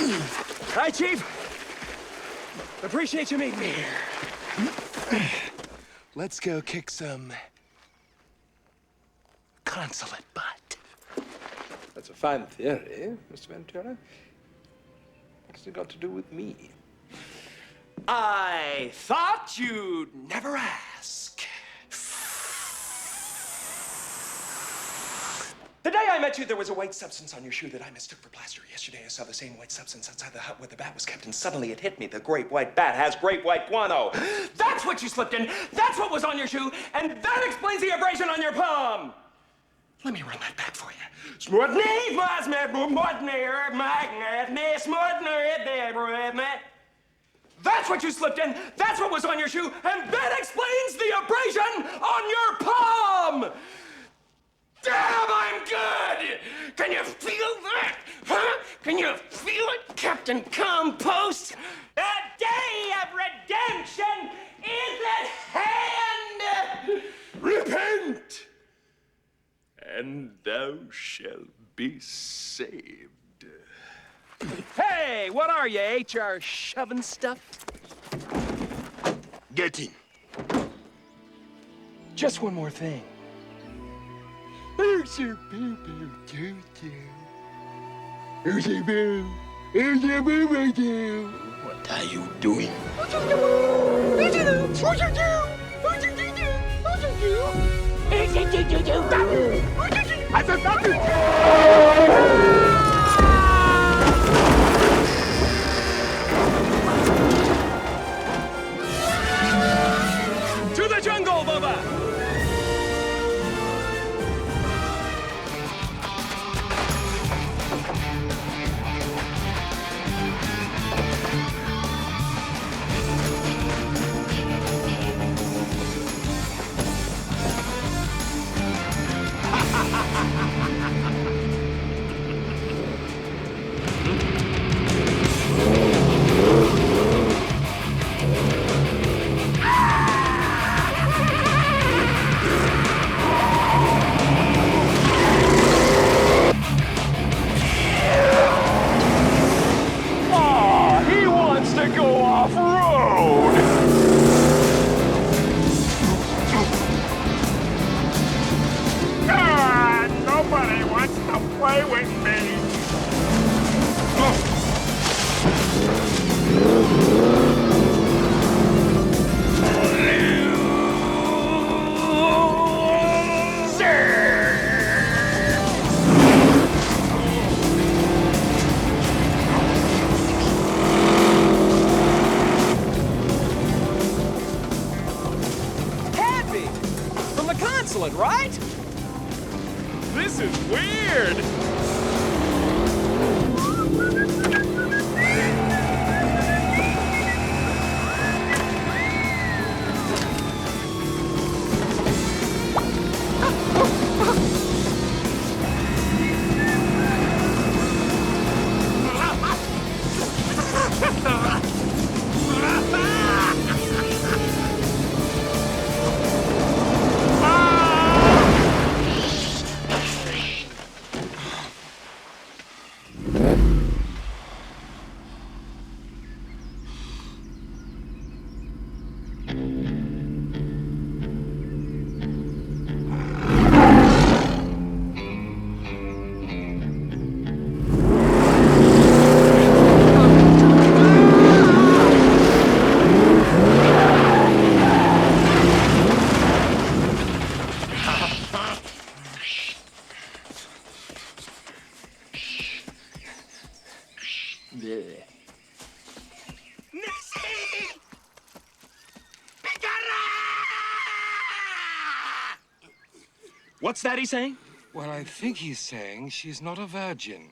Hi, Chief. Appreciate you meeting me here. Let's go kick some consulate butt. That's a fine theory, Mr. Ventura. What's it got to do with me? I thought you'd never ask. The day I met you, there was a white substance on your shoe that I mistook for plaster. Yesterday, I saw the same white substance outside the hut where the bat was kept, and suddenly it hit me. The great white bat has great white guano. That's what you slipped in. That's what was on your shoe, and that explains the abrasion on your palm. Let me run that back for you. That's what you slipped in. That's what was on your shoe, and that explains the abrasion on your palm. Damn, I'm good! Can you feel that? Huh? Can you feel it, Captain Compost? The day of redemption is at hand! Repent, and thou shalt be saved. Hey, what are you, HR shoving stuff? Get in. Just one more thing. Who's your boo-boo doo-doo? Who's your boo? Who's your boo-boo-doo? What are you doing? To the jungle, Bubba! Right? This is weird. What's that he's saying? Well, I think he's saying she's not a virgin.